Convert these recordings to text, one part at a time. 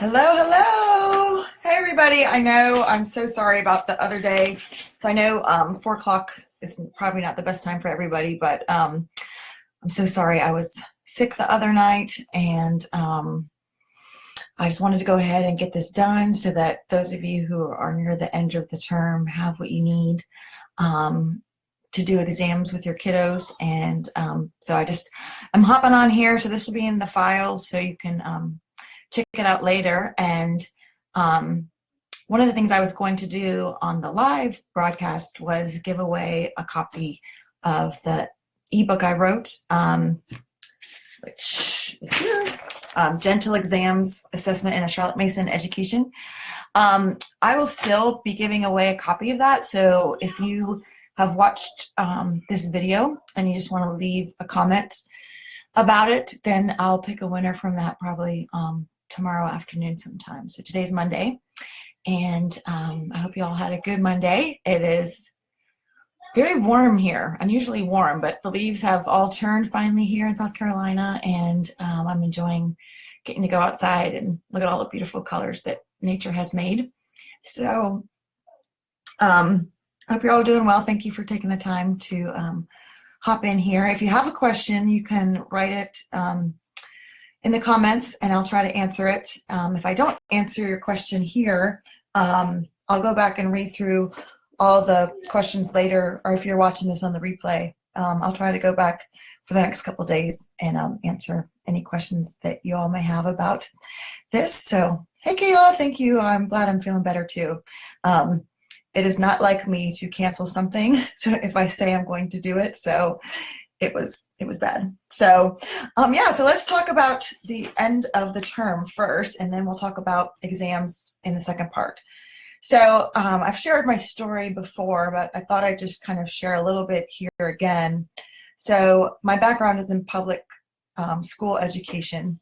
Hello, hello. Hey, everybody. I know I'm so sorry about the other day. So I know 4 o'clock is probably not the best time for everybody, but I'm so sorry. I was sick the other night and I just wanted to go ahead and get this done so that those of you who are near the end of the term have what you need um, to do exams with your kiddos. And so I'm hopping on here. So this will be in the files so you can check it out later. And one of the things I was going to do on the live broadcast was give away a copy of the ebook I wrote, which is here, Gentle Exams, Assessment in a Charlotte Mason Education. I will still be giving away a copy of that. So if you have watched this video and you just want to leave a comment about it, then I'll pick a winner from that probably tomorrow afternoon sometime. So today's Monday, and I hope you all had a good Monday. It is very warm here, unusually warm, but the leaves have all turned finally here in South Carolina, and I'm enjoying getting to go outside and look at all the beautiful colors that nature has made. So I hope you're all doing well. Thank you for taking the time to hop in here. If you have a question, you can write it in the comments and I'll try to answer it. If I don't answer your question here, I'll go back and read through all the questions later, or if you're watching this on the replay, I'll try to go back for the next couple days and answer any questions that you all may have about this. So, hey Kayla, thank you. I'm glad I'm feeling better too. It is not like me to cancel something. So if I say I'm going to do it, so it was bad. So yeah, so let's talk about the end of the term first, and then we'll talk about exams in the second part. So I've shared my story before, but I thought I'd just kind of share a little bit here again. So my background is in public school education.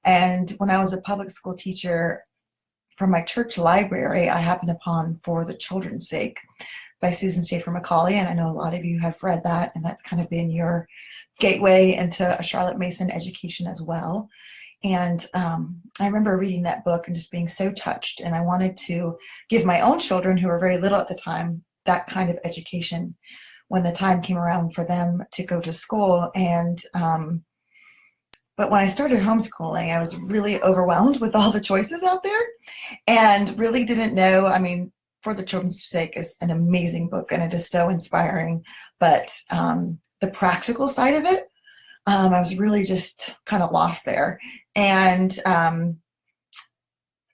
And when I was a public school teacher from my church library, I happened upon For the Children's Sake by Susan Schaefer Macaulay. And I know a lot of you have read that, and that's kind of been your gateway into a Charlotte Mason education as well. And I remember reading that book and just being so touched, and I wanted to give my own children, who were very little at the time, that kind of education when the time came around for them to go to school. And but when I started homeschooling, I was really overwhelmed with all the choices out there and really didn't know. I mean, For the Children's Sake is an amazing book and it is so inspiring, but the practical side of it, I was really just kind of lost there. And I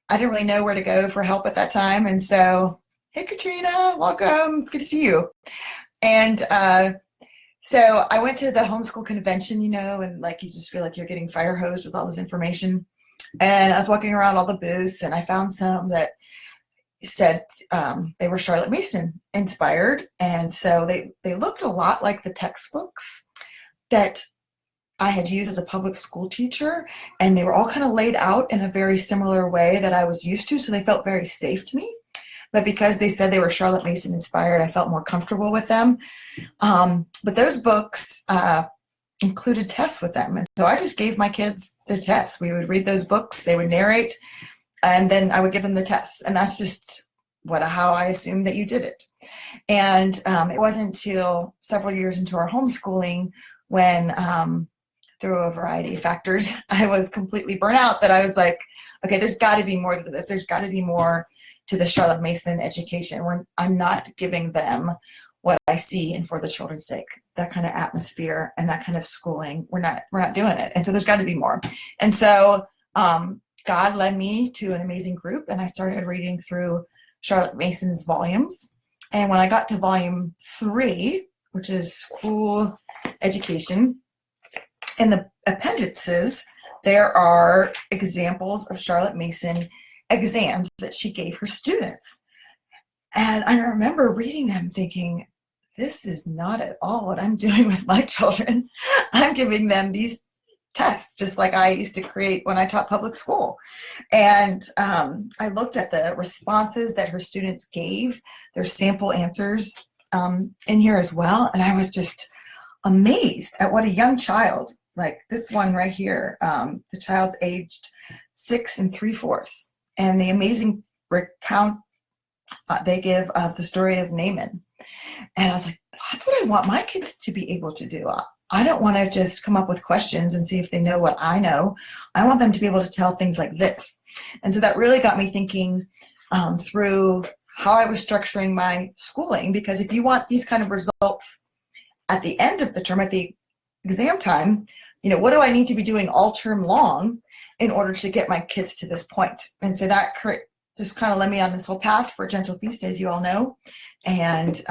didn't really know where to go for help at that time. And so, hey, Katrina, welcome. It's good to see you. And so I went to the homeschool convention, and like you just feel like you're getting fire hosed with all this information. And I was walking around all the booths, and I found some that said they were Charlotte Mason inspired. And so they looked a lot like the textbooks that I had used as a public school teacher, and they were all kind of laid out in a very similar way that I was used to, so they felt very safe to me. But because they said they were Charlotte Mason inspired, I felt more comfortable with them. But those books included tests with them, and so I just gave my kids the tests. We would read those books, they would narrate, and then I would give them the tests, and that's just how I assumed that you did it. And it wasn't until several years into our homeschooling when through a variety of factors, I was completely burnt out, that I was like, okay, there's got to be more to this. There's got to be more to the Charlotte Mason education, where I'm not giving them what I see in For the Children's Sake, that kind of atmosphere and that kind of schooling. We're not doing it. And so there's got to be more. And so God led me to an amazing group, and I started reading through Charlotte Mason's volumes. And when I got to volume 3, which is school education, in the appendices, there are examples of Charlotte Mason exams that she gave her students. And I remember reading them thinking, this is not at all what I'm doing with my children. I'm giving them these tests just like I used to create when I taught public school. And I looked at the responses that her students gave, their sample answers in here as well. And I was just amazed at what a young child, like this one right here, the child's aged 6 3/4. and the amazing recount they give of the story of Naaman. And I was like, that's what I want my kids to be able to do. I don't want to just come up with questions and see if they know what I know. I want them to be able to tell things like this. And so that really got me thinking through how I was structuring my schooling, because if you want these kind of results at the end of the term, at the exam time, what do I need to be doing all term long in order to get my kids to this point? And so that just kind of led me on this whole path for Gentle Feast, as you all know. And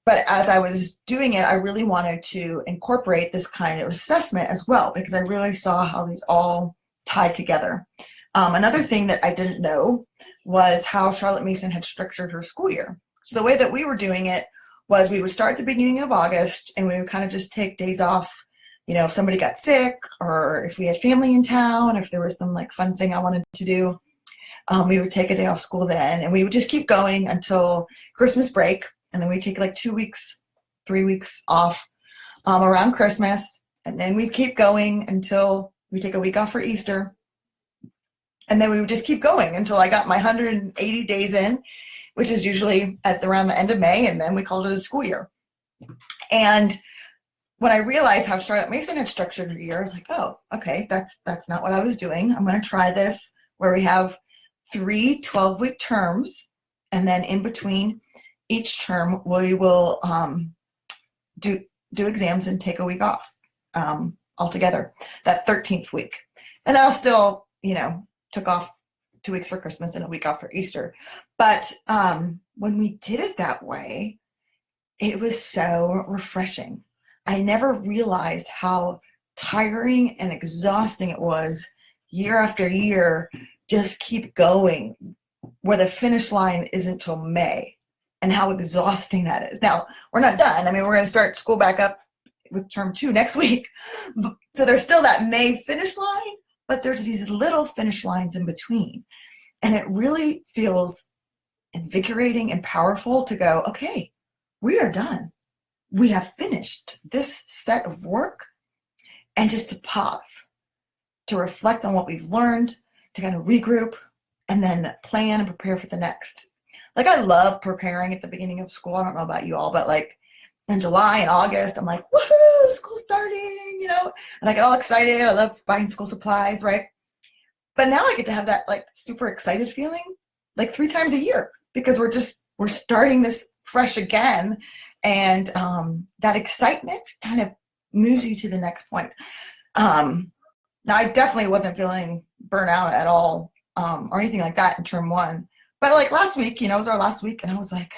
but as I was doing it, I really wanted to incorporate this kind of assessment as well, because I really saw how these all tied together. Another thing that I didn't know was how Charlotte Mason had structured her school year. So the way that we were doing it was we would start at the beginning of August, and we would kind of just take days off, if somebody got sick, or if we had family in town, if there was some like fun thing I wanted to do, we would take a day off school then, and we would just keep going until Christmas break. And then we'd take like 2 weeks, 3 weeks off around Christmas. And then we'd keep going until we take a week off for Easter. And then we would just keep going until I got my 180 days in, which is usually at around the end of May. And then we called it a school year. And when I realized how Charlotte Mason had structured her year, I was like, oh, okay, that's not what I was doing. I'm going to try this where we have 3 12-week terms. And then in between each term, we will do exams and take a week off altogether, that 13th week. And I'll still, took off 2 weeks for Christmas and a week off for Easter. But when we did it that way, it was so refreshing. I never realized how tiring and exhausting it was year after year, just keep going, where the finish line isn't till May. And how exhausting that is. Now, we're not done. I mean, we're going to start school back up with term 2 next week. So there's still that May finish line, but there's these little finish lines in between. And it really feels invigorating and powerful to go, okay, we are done. We have finished this set of work, and just to pause, to reflect on what we've learned, to kind of regroup, and then plan and prepare for the next. Like, I love preparing at the beginning of school. I don't know about you all, but like in July and August, I'm like, woohoo, school's starting, and I get all excited. I love buying school supplies, right? But now I get to have that like super excited feeling like 3 times a year, because we're starting this fresh again. And that excitement kind of moves you to the next point. Now, I definitely wasn't feeling burnout at all or anything like that in term 1. But like last week, it was our last week, and I was like,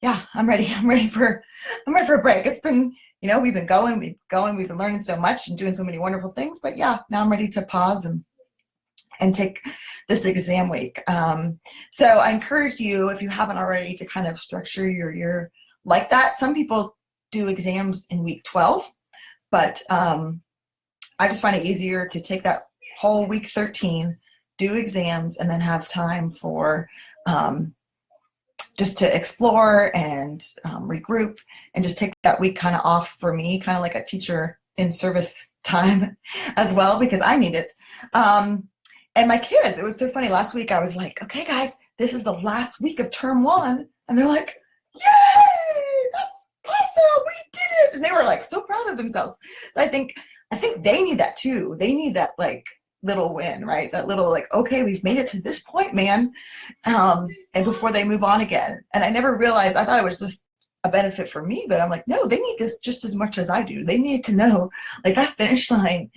yeah, I'm ready. I'm ready for a break. It's been, we've been going, we've been learning so much and doing so many wonderful things. But yeah, now I'm ready to pause and take this exam week. So I encourage you, if you haven't already, to kind of structure your year like that. Some people do exams in week 12, but I just find it easier to take that whole week 13, do exams, and then have time for just to explore and regroup, and just take that week kind of off for me, kind of like a teacher in service time as well, because I need it. And my kids, it was so funny. Last week I was like, okay, guys, this is the last week of term 1. And they're like, yay, that's awesome, we did it. And they were like so proud of themselves. So I think they need that too. They need that like little win, right? That little like, okay, we've made it to this point, man. And before they move on again. And I never realized, I thought it was just a benefit for me, but I'm like, no, they need this just as much as I do. They need to know like that finish line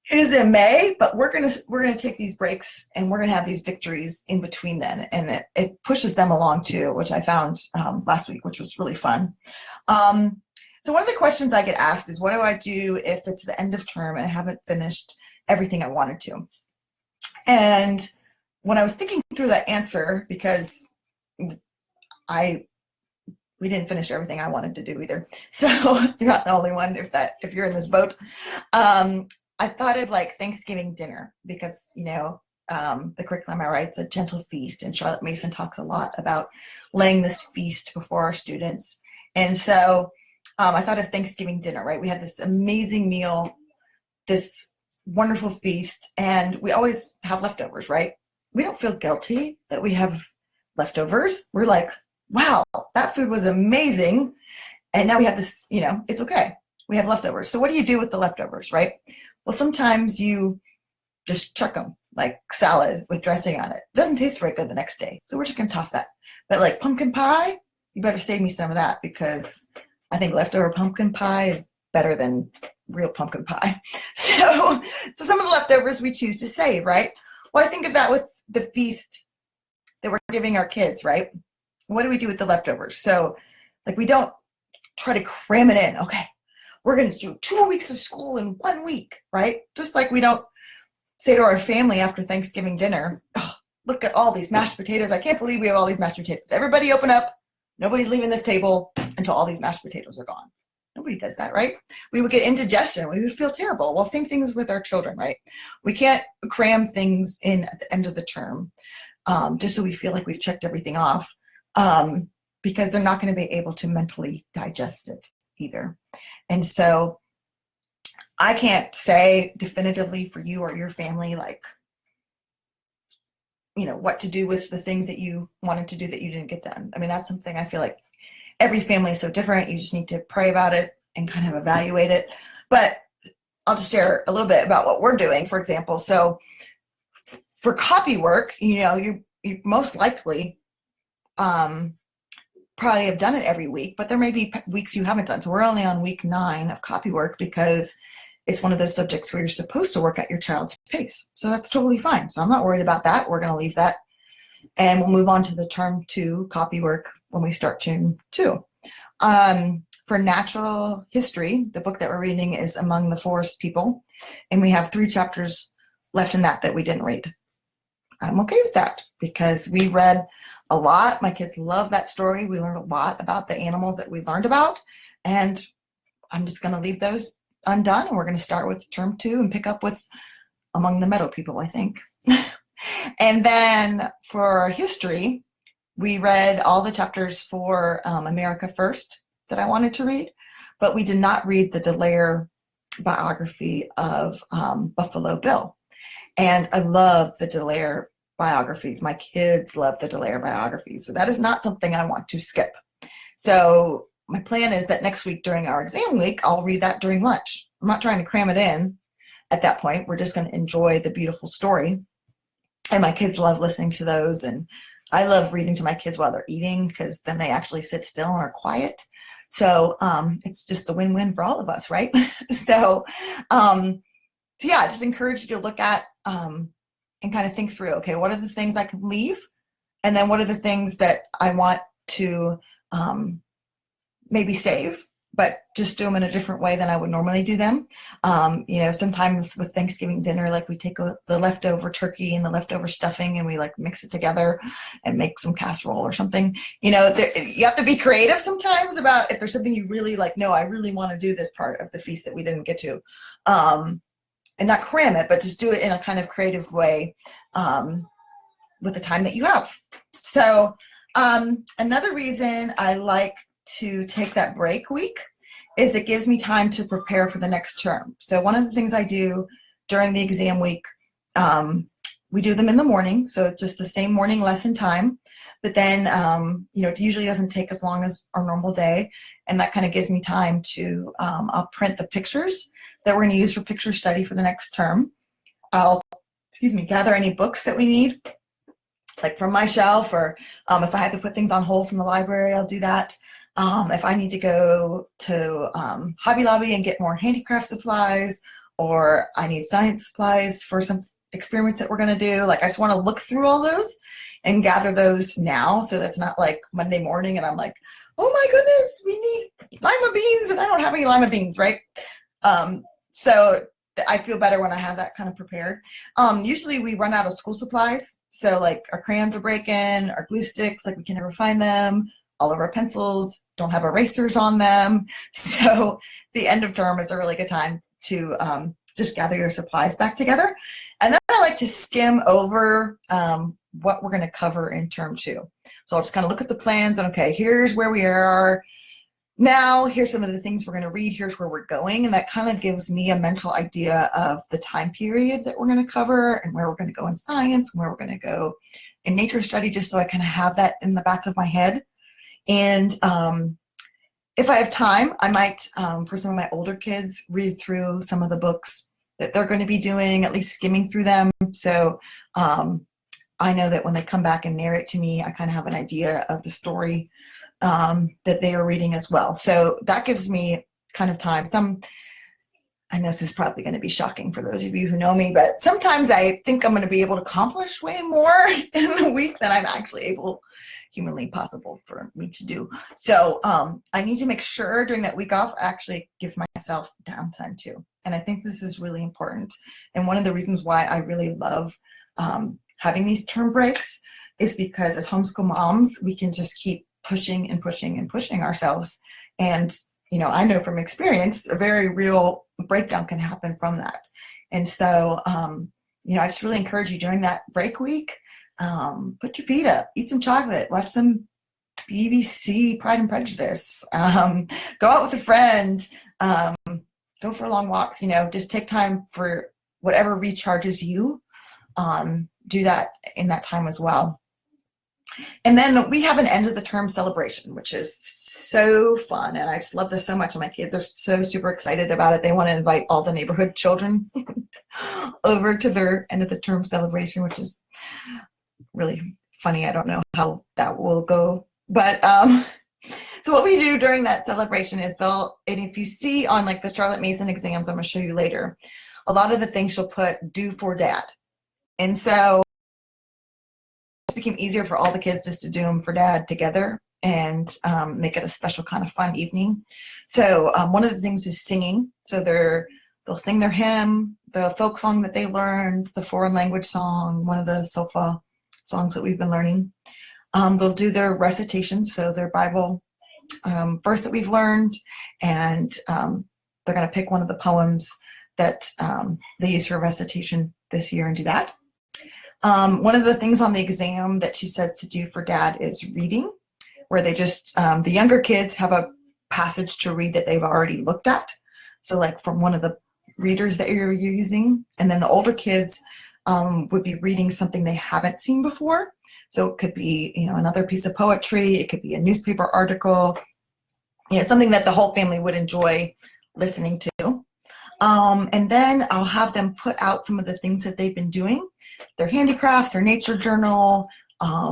is in May, but we're gonna take these breaks, and we're gonna have these victories in between then, and it pushes them along too, which I found last week, which was really fun. So one of the questions I get asked is, what do I do if it's the end of term and I haven't finished everything I wanted to? And when I was thinking through that answer, because we didn't finish everything I wanted to do either, so you're not the only one if you're in this boat. I thought of like Thanksgiving dinner, because the curriculum I write is a gentle feast, and Charlotte Mason talks a lot about laying this feast before our students. And so I thought of Thanksgiving dinner, right? We have this amazing meal, this wonderful feast, and we always have leftovers, right? We don't feel guilty that we have leftovers. We're like, wow, that food was amazing. And now we have this, it's okay. We have leftovers. So what do you do with the leftovers, right? Well, sometimes you just chuck them like salad with dressing on it. It doesn't taste very good the next day. So we're just going to toss that. But like pumpkin pie, you better save me some of that, because I think leftover pumpkin pie is better than real pumpkin pie. So some of the leftovers we choose to save, right? Well, I think of that with the feast that we're giving our kids, right? What do we do with the leftovers? So like, we don't try to cram it in. Okay, we're going to do 2 weeks of school in 1 week, right? Just like we don't say to our family after Thanksgiving dinner, oh, look at all these mashed potatoes. I can't believe we have all these mashed potatoes. Everybody open up. Nobody's leaving this table until all these mashed potatoes are gone. Nobody does that, right? We would get indigestion. We would feel terrible. Well, same things with our children, right? We can't cram things in at the end of the term just so we feel like we've checked everything off, because they're not going to be able to mentally digest it either. And so I can't say definitively for you or your family, like, what to do with the things that you wanted to do that you didn't get done. I mean, that's something I feel like every family is so different. You just need to pray about it and kind of evaluate it. But I'll just share a little bit about what we're doing, for example. So for copy work, you most likely probably have done it every week, but there may be weeks you haven't done. So we're only on week 9 of copy work, because it's one of those subjects where you're supposed to work at your child's pace. So that's totally fine. So I'm not worried about that. We're going to leave that. And we'll move on to the term 2 copy work when we start term 2. For natural history, the book that we're reading is Among the Forest People. And we have 3 chapters left in that we didn't read. I'm okay with that, because we read a lot. My kids love that story. We learned a lot about the animals that we learned about. And I'm just going to leave those undone. And we're going to start with term 2 and pick up with Among the Meadow People, I think. And then for history, we read all the chapters for America First that I wanted to read, but we did not read the Dallaire biography of Buffalo Bill. And I love the Dallaire biographies. My kids love the Dallaire biographies. So that is not something I want to skip. So my plan is that next week during our exam week, I'll read that during lunch. I'm not trying to cram it in at that point. We're just going to enjoy the beautiful story. And my kids love listening to those. And I love reading to my kids while they're eating, because then they actually sit still and are quiet. So it's just a win-win for all of us, right? So yeah, I just encourage you to look at and kind of think through, okay, what are the things I can leave? And then what are the things that I want to maybe save, but just do them in a different way than I would normally do them. Sometimes with Thanksgiving dinner, like we take the leftover turkey and the leftover stuffing and we like mix it together and make some casserole or something. You have to be creative sometimes about if there's something you really like, no, I really want to do this part of the feast that we didn't get to. And not cram it, but just do it in a kind of creative way with the time that you have. So another reason I like to take that break week is it gives me time to prepare for the next term. So one of the things I do during the exam week, we do them in the morning, so just the same morning lesson time, but then it usually doesn't take as long as our normal day, and that kind of gives me time to I'll print the pictures that we're going to use for picture study for the next term. I'll gather any books that we need, like from my shelf, or if I have to put things on hold from the library, I'll do that. If I need to go to Hobby Lobby and get more handicraft supplies, or I need science supplies for some experiments that we're going to do, like I just want to look through all those and gather those now, so that's not like Monday morning and I'm like, oh my goodness, we need lima beans and I don't have any lima beans, right? So I feel better when I have that kind of prepared. Usually we run out of school supplies, so like our crayons are breaking, our glue sticks, like we can never find them. All of our pencils don't have erasers on them. So the end of term is a really good time to just gather your supplies back together. And then I like to skim over what we're going to cover in term 2. So I'll just kind of look at the plans and, okay, here's where we are. now here's some of the things we're going to read, here's where we're going, and that kind of gives me a mental idea of the time period that we're going to cover and where we're going to go in science and where we're going to go in nature study, just so I kind of have that in the back of my head. And if I have time, I might, for some of my older kids, read through some of the books that they're going to be doing, at least skimming through them. So I know that when they come back and narrate to me, I kind of have an idea of the story that they are reading as well. So that gives me kind of time. I know this is probably going to be shocking for those of you who know me, but sometimes I think I'm going to be able to accomplish way more in a week than I'm actually able, humanly possible for me to do. So I need to make sure during that week off, I actually give myself downtime too. And I think this is really important. And one of the reasons why I really love having these term breaks is because as homeschool moms, we can just keep pushing and pushing and pushing ourselves. And, you know, I know from experience, a very real breakdown can happen from that. And so, you know, I just really encourage you during that break week, put your feet up, eat some chocolate, watch some BBC Pride and Prejudice, go out with a friend, go for long walks, you know, just take time for whatever recharges you. Do that in that time as well. And then we have an end of the term celebration, which is so fun. And I just love this so much. And my kids are so super excited about it. They want to invite all the neighborhood children over to their end of the term celebration, which is really funny. I don't know how that will go. But so what we do during that celebration is and if you see on like the Charlotte Mason exams, I'm going to show you later, a lot of the things she'll put do for dad. And so it became easier for all the kids just to do them for dad together and make it a special kind of fun evening. So one of the things is singing. So they'll sing their hymn, the folk song that they learned, the foreign language song, one of the SOFA songs that we've been learning. They'll do their recitations, so their Bible verse that we've learned, and they're going to pick one of the poems that they use for recitation this year and do that. One of the things on the exam that she says to do for dad is reading, where they just, the younger kids have a passage to read that they've already looked at. So like from one of the readers that you're using, and then the older kids would be reading something they haven't seen before. So it could be, you know, another piece of poetry. It could be a newspaper article, you know, something that the whole family would enjoy listening to. And then I'll have them put out some of the things that they've been doing, their handicraft, their nature journal,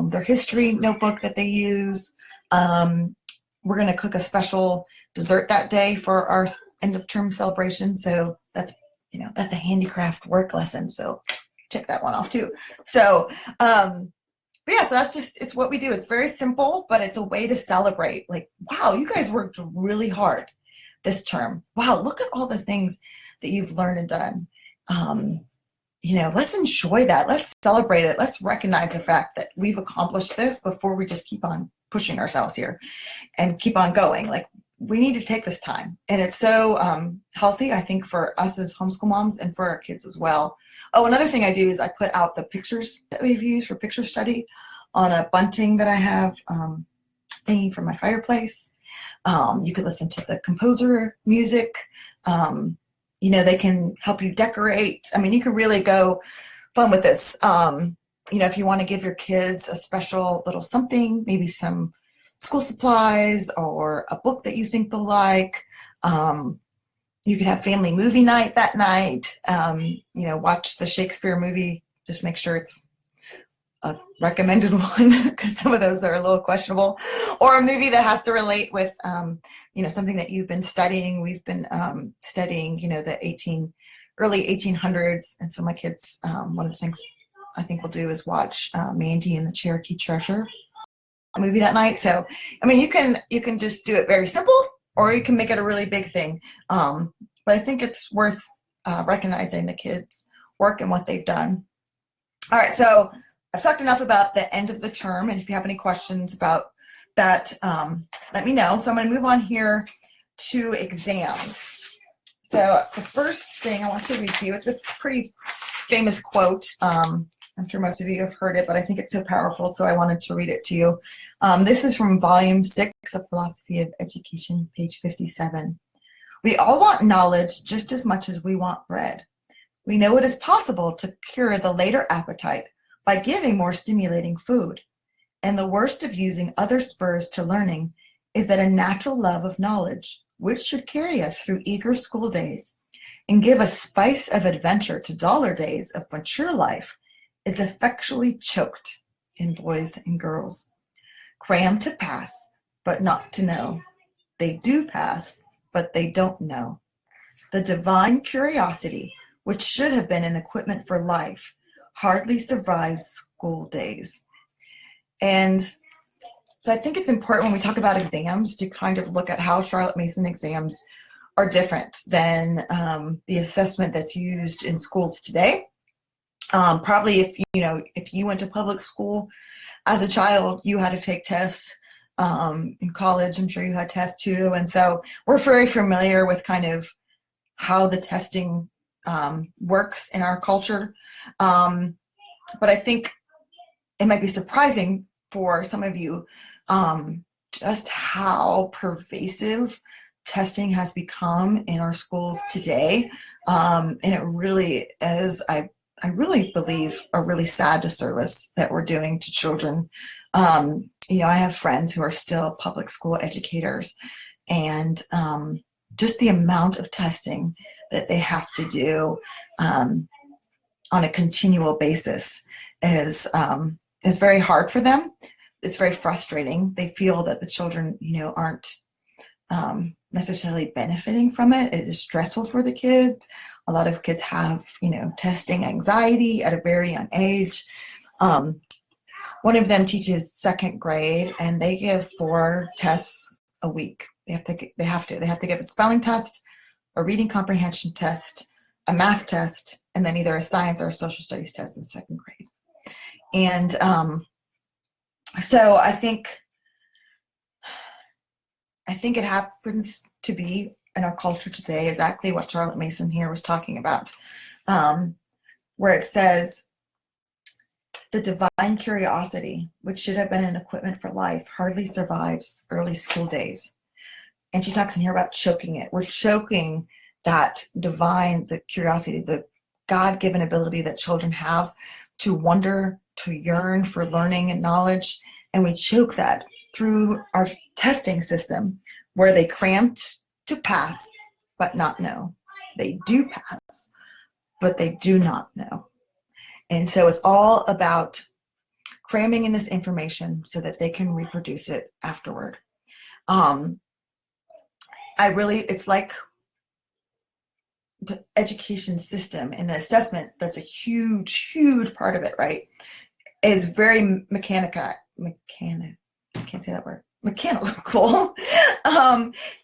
their history notebook that they use. We're going to cook a special dessert that day for our end of term celebration. So that's, you know, that's a handicraft work lesson. So check that one off too. So, but yeah, so that's just, it's what we do. It's very simple, but it's a way to celebrate. Like, wow, you guys worked really hard this term. Wow, look at all the things that you've learned and done. You know, let's enjoy that. Let's celebrate it. Let's recognize the fact that we've accomplished this before we just keep on pushing ourselves here and keep on going. Like, we need to take this time. And it's so healthy, I think, for us as homeschool moms and for our kids as well. Oh, another thing I do is I put out the pictures that we've used for picture study on a bunting that I have hanging from my fireplace. You could listen to the composer music. You know, they can help you decorate. I mean, you can really go fun with this. You know, if you want to give your kids a special little something, maybe some school supplies or a book that you think they'll like. You could have family movie night that night. You know, watch the Shakespeare movie. Just make sure it's a recommended one, because some of those are a little questionable. Or a movie that has to relate with, you know, something that you've been studying. We've been studying, you know, the early 1800s. And so my kids, one of the things I think we'll do is watch Mandy and the Cherokee Treasure movie that night. So, I mean, you can just do it very simple, or you can make it a really big thing. But I think it's worth recognizing the kids' work and what they've done. All right, so I've talked enough about the end of the term, and if you have any questions about that, let me know. So I'm going to move on here to exams. So the first thing I want to read to you, it's a pretty famous quote I'm sure most of you have heard it, but I think it's so powerful, so I wanted to read it to you. This is from Volume 6 of Philosophy of Education, page 57. We all want knowledge just as much as we want bread. We know it is possible to cure the later appetite by giving more stimulating food. And the worst of using other spurs to learning is that a natural love of knowledge, which should carry us through eager school days and give a spice of adventure to duller days of mature life, is effectually choked in boys and girls. Crammed to pass, but not to know. They do pass, but they don't know. The divine curiosity, which should have been an equipment for life, hardly survives school days. And so I think it's important when we talk about exams to kind of look at how Charlotte Mason exams are different than the assessment that's used in schools today. Probably if you went to public school as a child, you had to take tests. In college, I'm sure you had tests too. And so we're very familiar with kind of how the testing works in our culture. But I think it might be surprising for some of you just how pervasive testing has become in our schools today. And it really is, I really believe, a really sad disservice that we're doing to children. I have friends who are still public school educators, and just the amount of testing that they have to do on a continual basis is very hard for them. It's very frustrating. They feel that the children, aren't necessarily benefiting from it. It is stressful for the kids. A lot of kids have, testing anxiety at a very young age. One of them teaches second grade, and they give 4 tests a week. They have to give a spelling test, a reading comprehension test, a math test, and then either a science or a social studies test in second grade. And so I think it happens to be in our culture today exactly what Charlotte Mason here was talking about, where it says, the divine curiosity, which should have been an equipment for life, hardly survives early school days. And she talks in here about choking it. We're choking that the curiosity, the God-given ability that children have to wonder, to yearn for learning and knowledge. And we choke that through our testing system, where they cram to pass, but not know. They do pass, but they do not know. And so it's all about cramming in this information so that they can reproduce it afterward. It's like the education system and the assessment, that's a huge, huge part of it, right? Is very mechanical.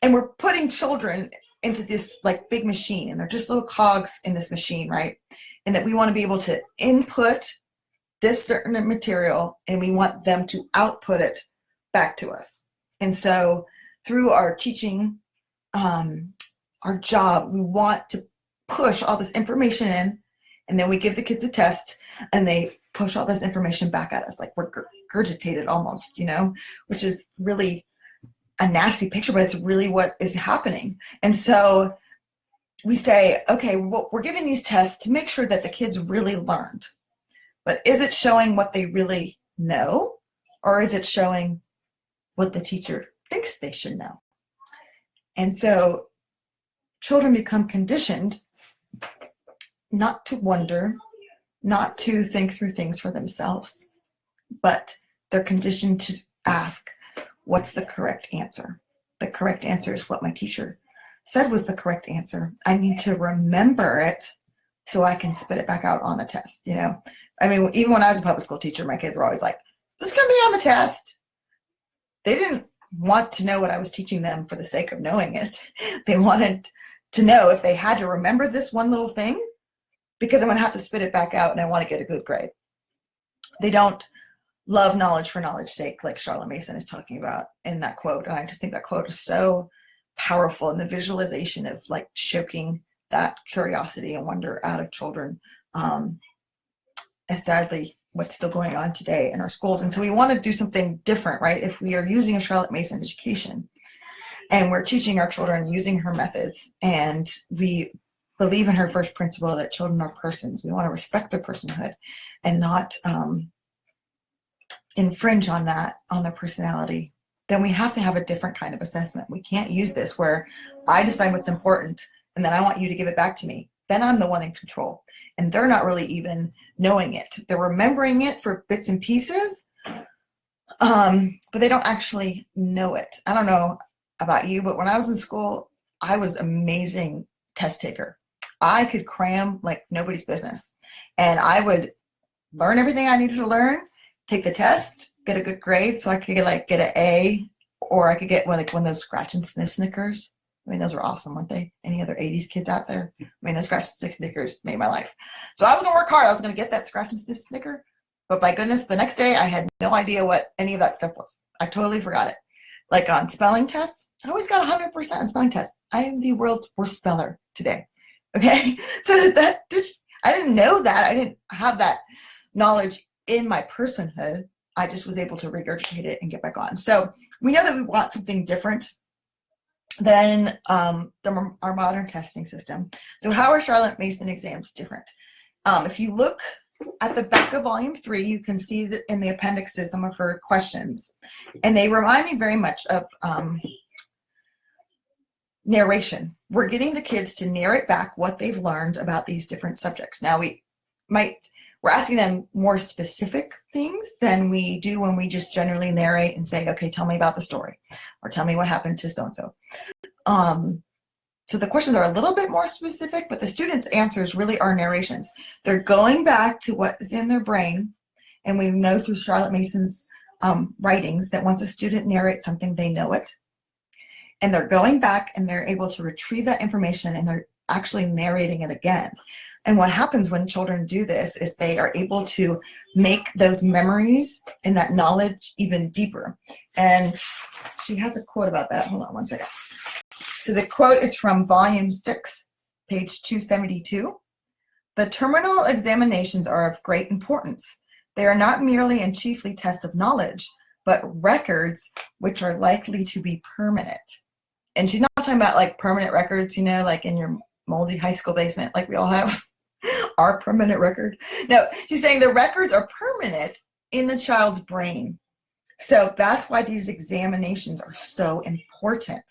And we're putting children into this like big machine, and they're just little cogs in this machine, right? And that we want to be able to input this certain material, and we want them to output it back to us. And so through our teaching, our job, we want to push all this information in, and then we give the kids a test, and they push all this information back at us, like we're regurgitated almost, which is really a nasty picture, but it's really what is happening. And so we say, okay, well, we're giving these tests to make sure that the kids really learned. But is it showing what they really know, or is it showing what the teacher thinks they should know? And so children become conditioned not to wonder, not to think through things for themselves, but they're conditioned to ask, what's the correct answer? The correct answer is what my teacher said was the correct answer. I need to remember it so I can spit it back out on the test, I mean, even when I was a public school teacher, my kids were always like, is this going to be on the test? They didn't want to know what I was teaching them for the sake of knowing it. They wanted to know if they had to remember this one little thing, because I'm going to have to spit it back out and I want to get a good grade. They don't love knowledge for knowledge's sake, like Charlotte Mason is talking about in that quote. And I just think that quote is so powerful, and the visualization of like choking that curiosity and wonder out of children is sadly what's still going on today in our schools. And so we want to do something different, right? If we are using a Charlotte Mason education and we're teaching our children using her methods, and we believe in her first principle that children are persons, we want to respect their personhood and not infringe on that, on their personality, then we have to have a different kind of assessment. We can't use this where I decide what's important and then I want you to give it back to me. Then I'm the one in control. And they're not really even knowing it. They're remembering it for bits and pieces, but they don't actually know it. I don't know about you, but when I was in school, I was an amazing test taker. I could cram like nobody's business. And I would learn everything I needed to learn, take the test, get a good grade so I could get an A, or I could get one of those scratch and sniff Snickers. I mean, those were awesome, weren't they? Any other 80s kids out there? I mean, the scratch and sniff Snickers made my life. So I was going to work hard. I was going to get that scratch and sniff Snicker. But my goodness, the next day I had no idea what any of that stuff was. I totally forgot it. Like on spelling tests, I always got 100% on spelling tests. I am the world's worst speller today. Okay? So I didn't know that. I didn't have that knowledge in my personhood. I just was able to regurgitate it and get back on. So we know that we want something different than our modern testing system. So how are Charlotte Mason exams different? If you look at the back of volume 3, you can see that in the appendixes some of her questions. And they remind me very much of narration. We're getting the kids to narrate back what they've learned about these different subjects. Now we're asking them more specific things than we do when we just generally narrate and say, okay, tell me about the story, or tell me what happened to so-and-so. So the questions are a little bit more specific, but the students' answers really are narrations. They're going back to what is in their brain, and we know through Charlotte Mason's writings that once a student narrates something, they know it. And they're going back and they're able to retrieve that information and they're actually narrating it again. And what happens when children do this is they are able to make those memories and that knowledge even deeper. And she has a quote about that. Hold on one second. So the quote is from volume 6, page 272. The terminal examinations are of great importance. They are not merely and chiefly tests of knowledge, but records which are likely to be permanent. And she's not talking about like permanent records, like in your moldy high school basement, like we all have our permanent record. No, she's saying the records are permanent in the child's brain. So that's why these examinations are so important.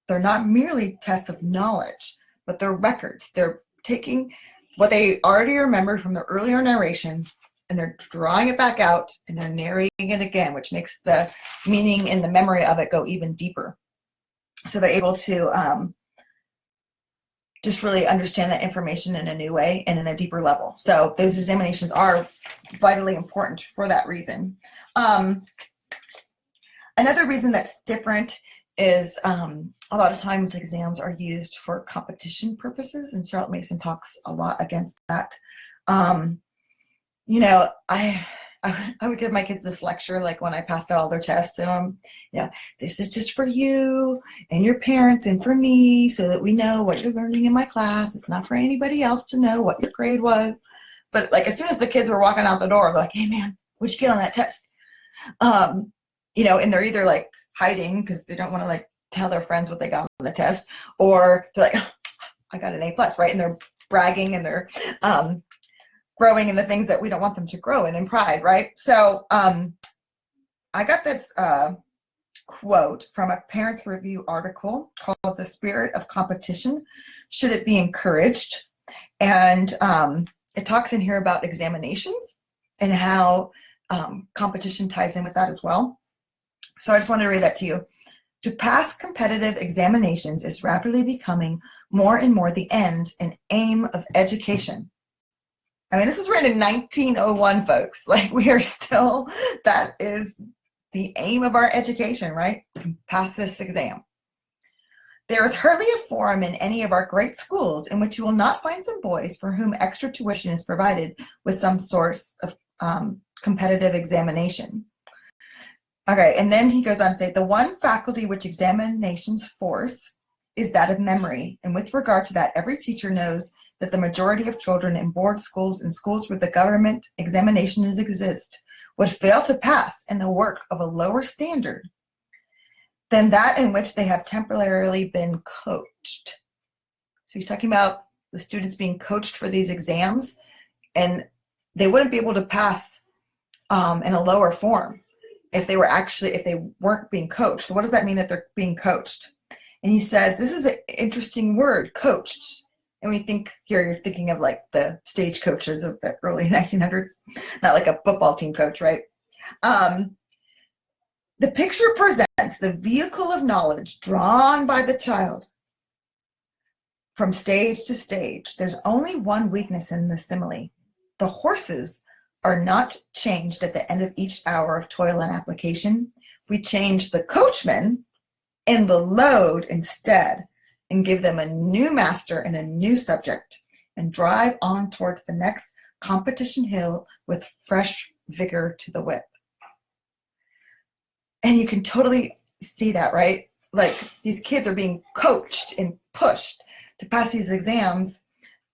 They're not merely tests of knowledge, but they're records. They're taking what they already remembered from the earlier narration and they're drawing it back out and they're narrating it again, which makes the meaning and the memory of it go even deeper. So they're able to just really understand that information in a new way and in a deeper level. So those examinations are vitally important for that reason. Another reason that's different is a lot of times exams are used for competition purposes, and Charlotte Mason talks a lot against that. I would give my kids this lecture, like when I passed out all their tests to them, this is just for you and your parents and for me so that we know what you're learning in my class. It's not for anybody else to know what your grade was. But like as soon as the kids were walking out the door, they're like, hey man, what'd you get on that test? And they're either like hiding because they don't want to like tell their friends what they got on the test, or they're like, I got an A+, right? And they're bragging and they're growing in the things that we don't want them to grow in pride, right? So I got this quote from a Parents Review article called The Spirit of Competition, Should It Be Encouraged? And it talks in here about examinations and how competition ties in with that as well. So I just wanted to read that to you. To pass competitive examinations is rapidly becoming more and more the end and aim of education. I mean, this was written in 1901, folks. Like, we are still, that is the aim of our education, right? Pass this exam. There is hardly a forum in any of our great schools in which you will not find some boys for whom extra tuition is provided with some source of competitive examination. Okay, and then he goes on to say, the one faculty which examinations force is that of memory. And with regard to that, every teacher knows that the majority of children in board schools and schools where the government examinations exist would fail to pass in the work of a lower standard than that in which they have temporarily been coached. So he's talking about the students being coached for these exams, and they wouldn't be able to pass in a lower form if they weren't being coached. So what does that mean that they're being coached? And he says, this is an interesting word, coached. And we think here, you're thinking of like the stage coaches of the early 1900s, not like a football team coach, right? The picture presents the vehicle of knowledge drawn by the child from stage to stage. There's only one weakness in the simile. The horses are not changed at the end of each hour of toil and application. We change the coachman and the load instead, and give them a new master and a new subject, and drive on towards the next competition hill with fresh vigor to the whip. And you can totally see that, right? Like, these kids are being coached and pushed to pass these exams.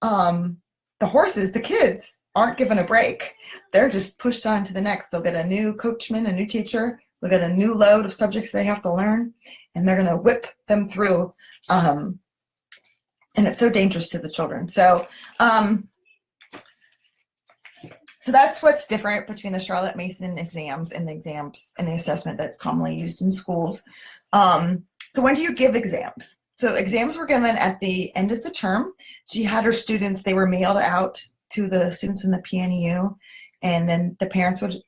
The horses, the kids, aren't given a break. They're just pushed on to the next. They'll get a new coachman, a new teacher. They'll get a new load of subjects they have to learn, and they're going to whip them through. And it's so dangerous to the children. So that's what's different between the Charlotte Mason exams and the exams and the assessment that's commonly used in schools. So when do you give exams? So exams were given at the end of the term. She had her students, they were mailed out to the students in the PNEU, and then the parents would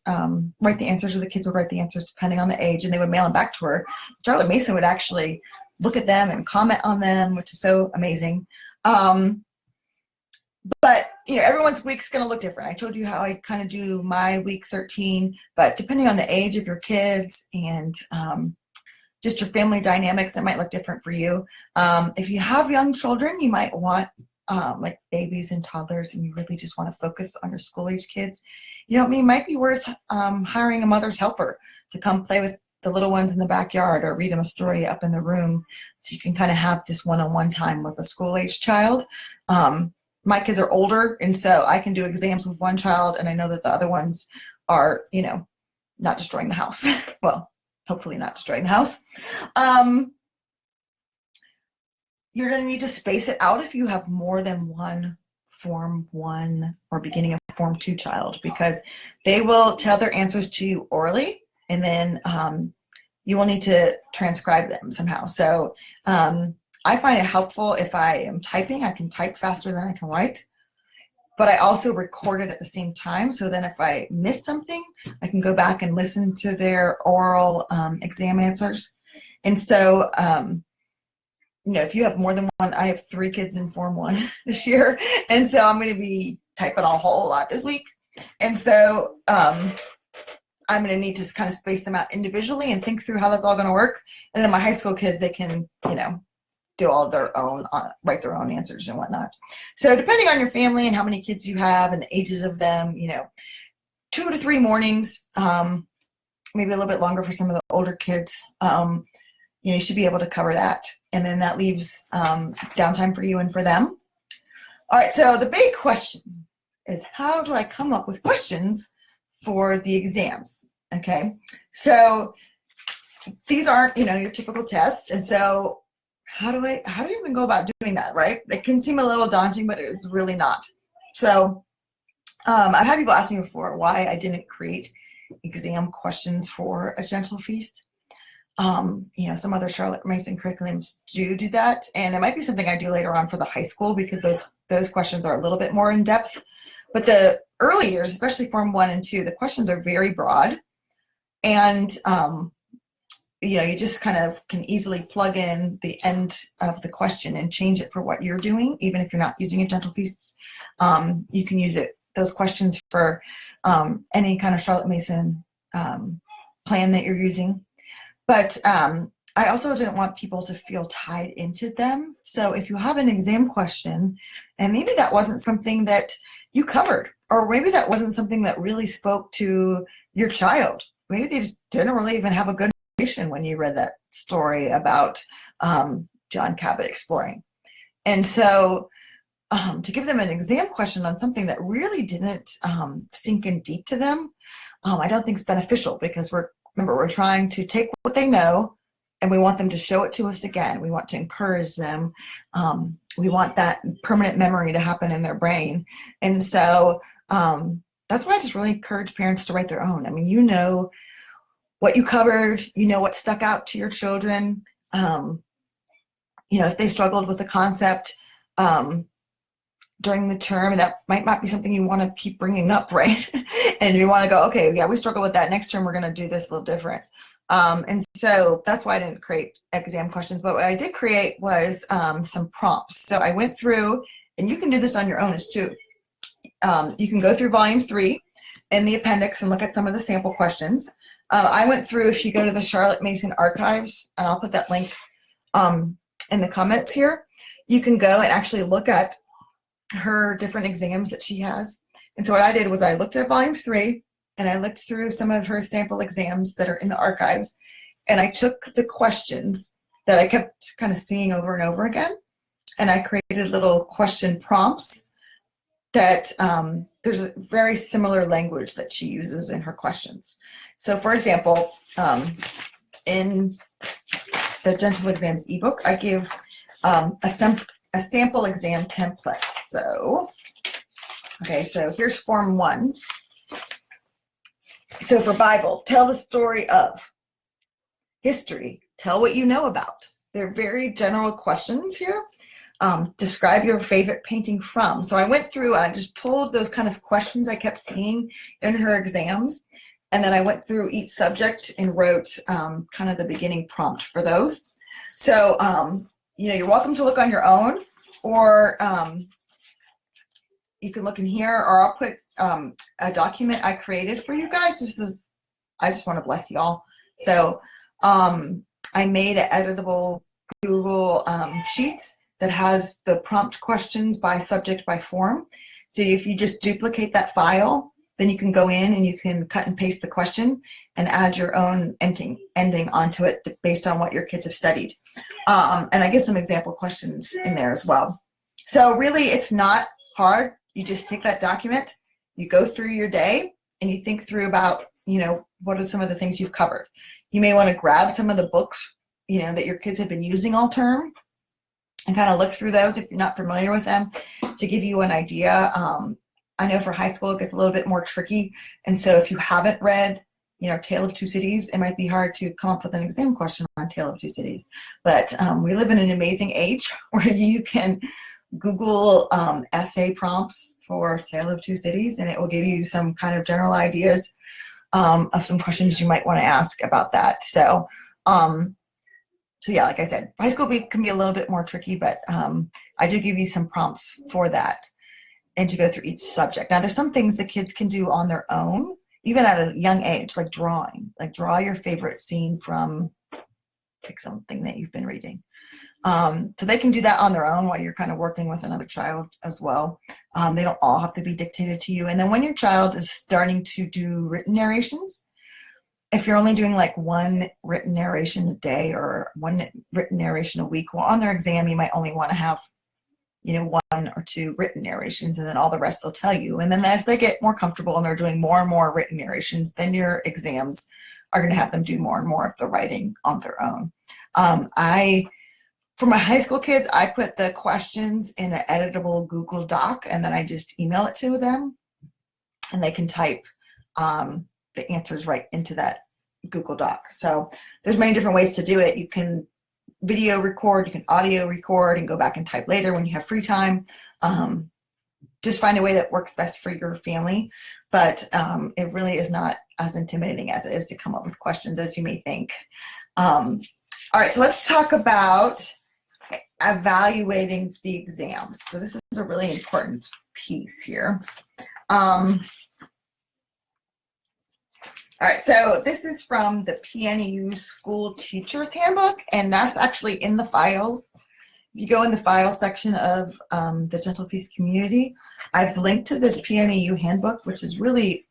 write the answers, or the kids would write the answers depending on the age, and they would mail them back to her. Charlotte Mason would actually look at them and comment on them, which is so amazing. But everyone's week's going to look different. I told you how I kind of do my week 13, but depending on the age of your kids and just your family dynamics, it might look different for you. If you have young children, you might want like babies and toddlers, and you really just want to focus on your school-age kids. It might be worth hiring a mother's helper to come play with the little ones in the backyard, or read them a story up in the room, so you can kind of have this one-on-one time with a school-age child. My kids are older, and so I can do exams with one child, and I know that the other ones are, not destroying the house. Well, hopefully not destroying the house. You're going to need to space it out if you have more than one Form 1 or beginning of Form 2 child, because they will tell their answers to you orally, and then you will need to transcribe them somehow. So I find it helpful if I am typing. I can type faster than I can write, but I also record it at the same time. So then if I miss something, I can go back and listen to their oral exam answers. And so, if you have more than one, I have 3 kids in Form 1 this year. And so I'm going to be typing a whole lot this week. And so I'm going to need to kind of space them out individually and think through how that's all going to work. And then my high school kids, they can, do all of their own, write their own answers and whatnot. So depending on your family and how many kids you have and the ages of them, 2 to 3 mornings, maybe a little bit longer for some of the older kids. You should be able to cover that. And then that leaves downtime for you and for them. All right, so the big question is, how do I come up with questions for the exams? Okay, so these aren't, your typical tests. And so how do you even go about doing that, right? It can seem a little daunting, but it is really not. So I've had people ask me before why I didn't create exam questions for A Gentle Feast. Some other Charlotte Mason curriculums do that, and it might be something I do later on for the high school, because those questions are a little bit more in depth. But the early years, especially Form 1 and 2, the questions are very broad, and you just kind of can easily plug in the end of the question and change it for what you're doing, even if you're not using A Gentle Feast. You can use those questions for any kind of Charlotte Mason plan that you're using. But I also didn't want people to feel tied into them. So if you have an exam question, and maybe that wasn't something that you covered, or maybe that wasn't something that really spoke to your child, maybe they just didn't really even have a good information when you read that story about John Cabot exploring. And so to give them an exam question on something that really didn't sink in deep to them, I don't think is beneficial, because remember, we're trying to take what they know and we want them to show it to us again. We want to encourage them. We want that permanent memory to happen in their brain. And so that's why I just really encourage parents to write their own. I mean, you know what you covered, you know what stuck out to your children. If they struggled with a concept during the term, that might not be something you want to keep bringing up, right? And you want to go, okay, yeah, we struggle with that. Next term, we're going to do this a little different. And so that's why I didn't create exam questions. But what I did create was some prompts. So I went through, and you can do this on your own too. You can go through volume 3 in the appendix and look at some of the sample questions. I went through, if you go to the Charlotte Mason archives, and I'll put that link in the comments here, you can go and actually look at her different exams that she has. And so what I did was I looked at volume 3 and I looked through some of her sample exams that are in the archives, and I took the questions that I kept kind of seeing over and over again, and I created little question prompts that there's a very similar language that she uses in her questions. So for example, in the Gentle Exams ebook, I give a sample exam template. So here's form 1s. So for Bible, tell the story of. History, tell what you know about. They're very general questions here. Describe your favorite painting from. So I went through and I just pulled those kind of questions I kept seeing in her exams, and then I went through each subject and wrote kind of the beginning prompt for those. So you're welcome to look on your own, or you can look in here, or I'll put a document I created for you guys. I just want to bless y'all. So I made an editable Google Sheets that has the prompt questions by subject by form. So if you just duplicate that file, then you can go in and you can cut and paste the question and add your own ending onto it based on what your kids have studied. And I get some example questions in there as well. So really, it's not hard. You just take that document, you go through your day, and you think through about, what are some of the things you've covered. You may want to grab some of the books, that your kids have been using all term, and kind of look through those if you're not familiar with them, to give you an idea. I know for high school it gets a little bit more tricky, and so if you haven't read, Tale of Two Cities, it might be hard to come up with an exam question on Tale of Two Cities. But we live in an amazing age where you can Google essay prompts for Tale of Two Cities, and it will give you some kind of general ideas of some questions you might want to ask about that. So yeah, like I said, high school can be a little bit more tricky, but I do give you some prompts for that and to go through each subject. Now, there's some things that kids can do on their own, even at a young age, like drawing. Like draw your favorite scene from, pick something that you've been reading. So they can do that on their own while you're kind of working with another child as well. They don't all have to be dictated to you. And then when your child is starting to do written narrations, if you're only doing like one written narration a day or one written narration a week, well, on their exam, you might only want to have, 1 or 2 written narrations, and then all the rest they'll tell you. And then as they get more comfortable and they're doing more and more written narrations, then your exams are going to have them do more and more of the writing on their own. For my high school kids, I put the questions in an editable Google Doc, and then I just email it to them, and they can type the answers right into that Google Doc. So there's many different ways to do it. You can video record, you can audio record, and go back and type later when you have free time. Just find a way that works best for your family. But it really is not as intimidating as it is to come up with questions as you may think. All right, so let's talk about evaluating the exams. So this is a really important piece here. All right, so this is from the PNEU School Teacher's Handbook, and that's actually in the files. If you go in the file section of the Gentle Feast community, I've linked to this PNEU handbook, which is really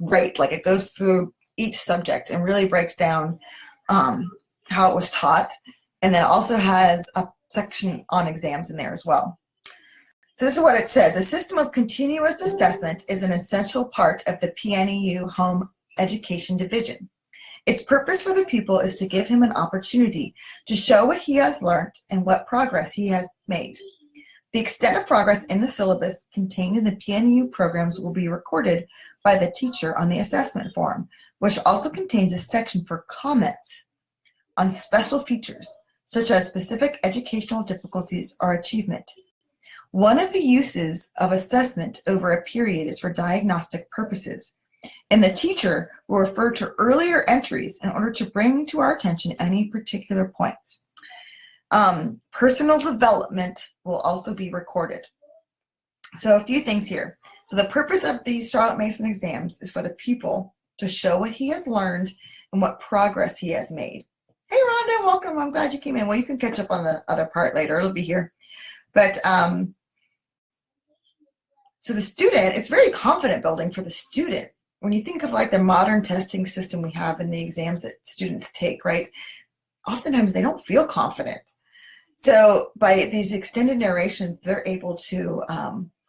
great. Like, it goes through each subject and really breaks down how it was taught, and then also has a section on exams in there as well. So this is what it says. A system of continuous assessment is an essential part of the PNEU Home Education Division. Its purpose for the pupil is to give him an opportunity to show what he has learned and what progress he has made. The extent of progress in the syllabus contained in the PNEU programs will be recorded by the teacher on the assessment form, which also contains a section for comments on special features, such as specific educational difficulties or achievement. One of the uses of assessment over a period is for diagnostic purposes, and the teacher will refer to earlier entries in order to bring to our attention any particular points. Personal development will also be recorded. So a few things here. So the purpose of these Charlotte Mason exams is for the pupil to show what he has learned and what progress he has made. Hey, Rhonda, welcome. I'm glad you came in. Well, you can catch up on the other part later. It'll be here. But so the student, it's very confident building for the student. When you think of like the modern testing system we have and the exams that students take, right? Oftentimes they don't feel confident. So by these extended narrations, they're able to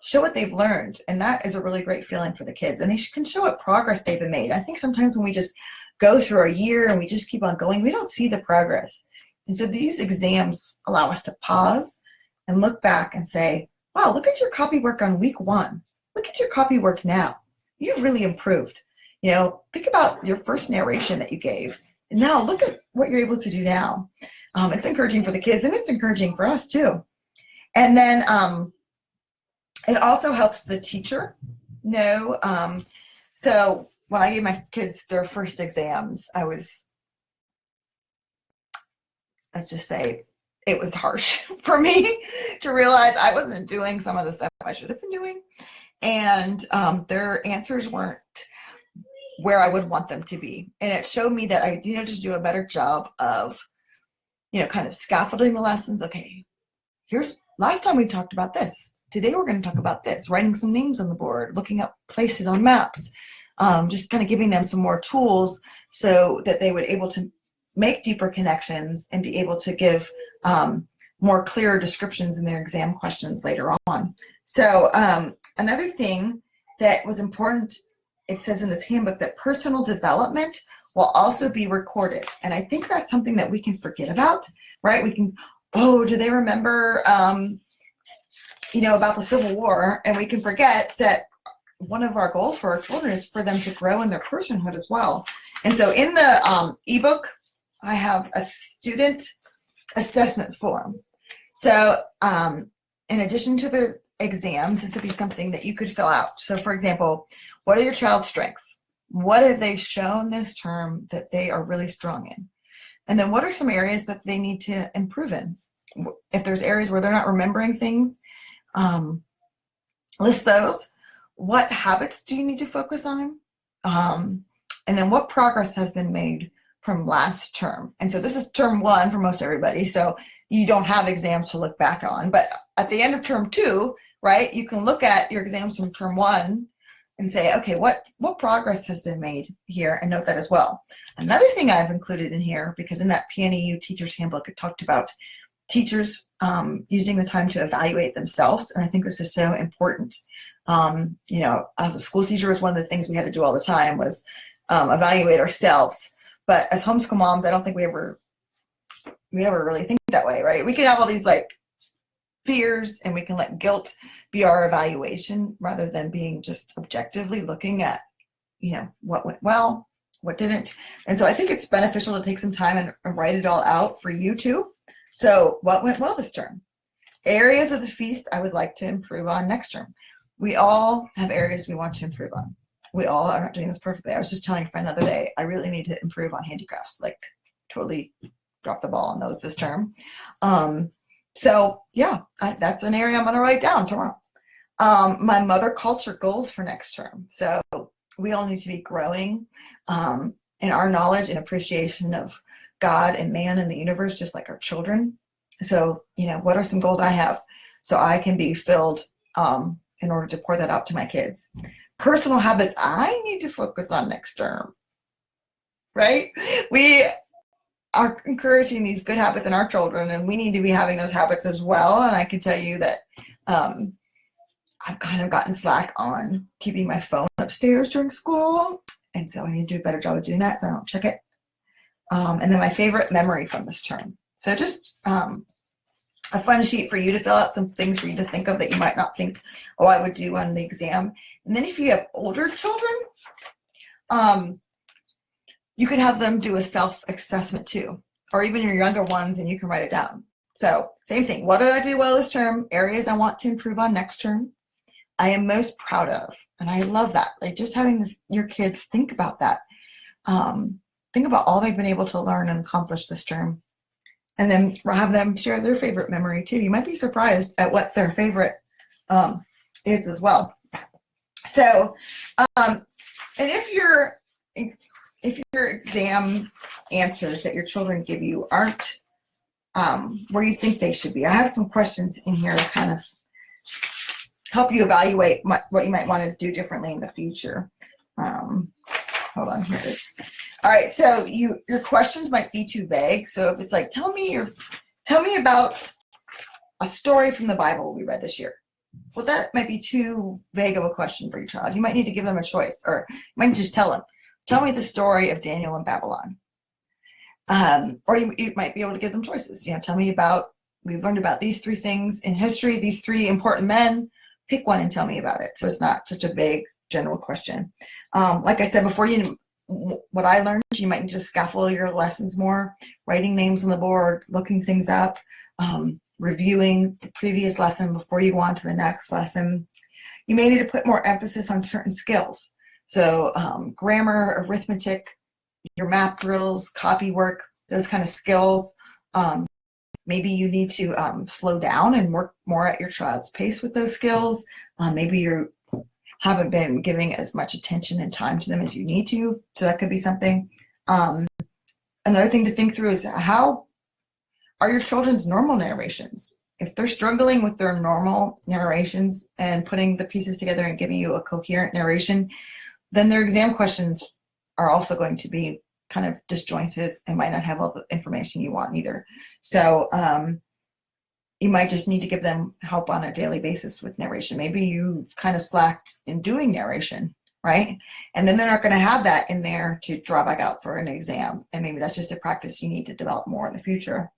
show what they've learned. And that is a really great feeling for the kids. And they can show what progress they've made. I think sometimes when we just go through a year and we just keep on going, we don't see the progress. And so these exams allow us to pause and look back and say, wow, look at your copy work on week 1. Look at your copy work now. You've really improved. You know, think about your first narration that you gave. And now look at what you're able to do now. It's encouraging for the kids, and it's encouraging for us too. And then it also helps the teacher know. So when I gave my kids their first exams, let's just say, it was harsh for me to realize I wasn't doing some of the stuff I should have been doing. And their answers weren't where I would want them to be. And it showed me that I needed to do a better job of, kind of scaffolding the lessons. Okay, last time we talked about this. Today we're going to talk about this, writing some names on the board, looking up places on maps, just kind of giving them some more tools so that they would able to make deeper connections and be able to give more clear descriptions in their exam questions later on. So another thing that was important, it says in this handbook that personal development will also be recorded. And I think that's something that we can forget about, right? We can, do they remember, about the Civil War? And we can forget that one of our goals for our children is for them to grow in their personhood as well. And so in the ebook, I have a student assessment form. So in addition to the exams, this would be something that you could fill out. So for example, what are your child's strengths? What have they shown this term that they are really strong in? And then what are some areas that they need to improve in? If there's areas where they're not remembering things, list those. What habits do you need to focus on? And then what progress has been made from last term? And so this is term 1 for most everybody. So you don't have exams to look back on. But at the end of term 2, right, you can look at your exams from term 1 and say, okay, what progress has been made here, and note that as well. Another thing I've included in here, because in that PNEU Teacher's Handbook, it talked about teachers using the time to evaluate themselves. And I think this is so important. As a school teacher, was one of the things we had to do all the time was evaluate ourselves. But as homeschool moms, I don't think we ever really think that way, right? We can have all these like fears, and we can let guilt be our evaluation rather than being just objectively looking at, what went well, what didn't. And so I think it's beneficial to take some time and write it all out for you too. So what went well this term? Areas of the feast I would like to improve on next term. We all have areas we want to improve on. We all are not doing this perfectly. I was just telling a friend the other day, I really need to improve on handicrafts, like totally drop the ball on those this term. So yeah, that's an area I'm going to write down tomorrow. My mother culture goals for next term. So we all need to be growing in our knowledge and appreciation of God and man and the universe, just like our children. So, what are some goals I have so I can be filled in order to pour that out to my kids? Personal habits I need to focus on next term, right? We are encouraging these good habits in our children, and we need to be having those habits as well. And I can tell you that I've kind of gotten slack on keeping my phone upstairs during school, and so I need to do a better job of doing that so I don't check it. And then my favorite memory from this term. So just a fun sheet for you to fill out, some things for you to think of that you might not think, oh, I would do on the exam. And then if you have older children, you could have them do a self-assessment too, or even your younger ones, and you can write it down. So same thing. What did I do well this term? Areas I want to improve on next term. I am most proud of. And I love that. Like just having your kids think about that. Think about all they've been able to learn and accomplish this term. And then have them share their favorite memory too. You might be surprised at what their favorite is as well. So, and if your exam answers that your children give you aren't where you think they should be, I have some questions in here to kind of help you evaluate what you might want to do differently in the future. Hold on, here it is. All right, so your questions might be too vague. So if it's like, tell me about a story from the Bible we read this year. Well, that might be too vague of a question for your child. You might need to give them a choice, or you might just tell me the story of Daniel in Babylon. Or you might be able to give them choices. Tell me about, we've learned about these 3 things in history, these 3 important men. Pick one and tell me about it. So it's not such a vague general question. Like I said before, what I learned, you might need to scaffold your lessons more, writing names on the board, looking things up, reviewing the previous lesson before you go on to the next lesson. You may need to put more emphasis on certain skills. So grammar, arithmetic, your math drills, copy work, those kind of skills. Maybe you need to slow down and work more at your child's pace with those skills. Maybe you haven't been giving as much attention and time to them as you need to. So that could be something. Another thing to think through is how are your children's normal narrations? If they're struggling with their normal narrations and putting the pieces together and giving you a coherent narration, then their exam questions are also going to be kind of disjointed and might not have all the information you want either. So you might just need to give them help on a daily basis with narration. Maybe you've kind of slacked in doing narration, right? And then they're not going to have that in there to draw back out for an exam. And maybe that's just a practice you need to develop more in the future.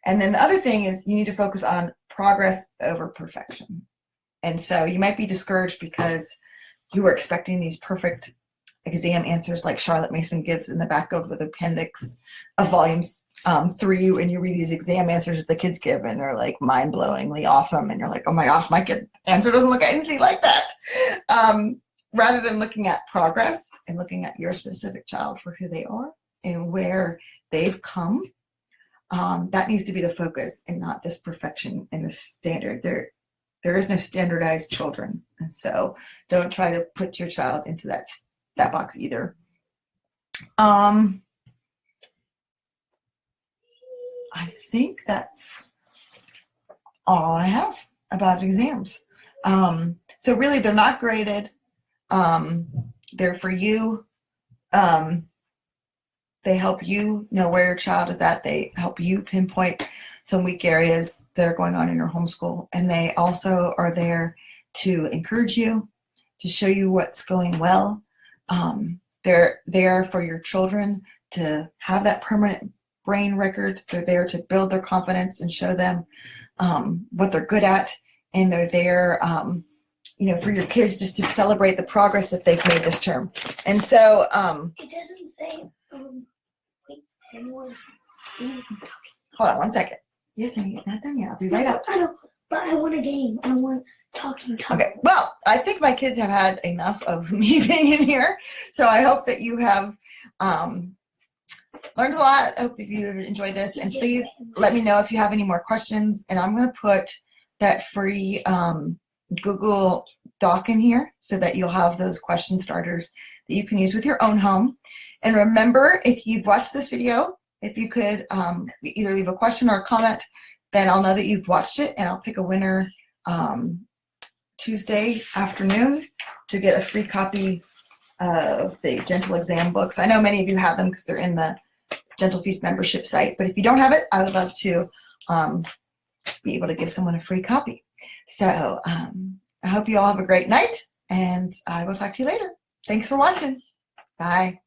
And then the other thing is you need to focus on progress over perfection. And so you might be discouraged because you were expecting these perfect exam answers like Charlotte Mason gives in the back of the appendix of volume 3, when you read these exam answers the kids give, and they're like mind-blowingly awesome, and you're like, oh my gosh, my kid's answer doesn't look anything like that. Rather than looking at progress and looking at your specific child for who they are and where they've come, that needs to be the focus and not this perfection and this standard. There is no standardized children, and so don't try to put your child into that box either. I think that's all I have about exams. So really, they're not graded. They're for you. They help you know where your child is at. They help you pinpoint some weak areas that are going on in your homeschool. And they also are there to encourage you, to show you what's going well. They're there for your children to have that permanent brain record. They're there to build their confidence and show them what they're good at. And they're there, for your kids just to celebrate the progress that they've made this term. And so it doesn't say. Wait, say more. Hold on one second. Yes, honey, it's not done yet. I'll be right up. I know, but I want a game. I want talking. Okay. Well, I think my kids have had enough of me being in here, so I hope that you have learned a lot. I hope that you enjoyed this, and please let me know if you have any more questions. And I'm going to put that free Google Doc in here so that you'll have those question starters that you can use with your own home. And remember, if you've watched this video, if you could either leave a question or a comment, then I'll know that you've watched it, and I'll pick a winner Tuesday afternoon to get a free copy of the Gentle Exam books. I know many of you have them because they're in the Gentle Feast membership site, but if you don't have it, I would love to be able to give someone a free copy. So I hope you all have a great night, and I will talk to you later. Thanks for watching. Bye.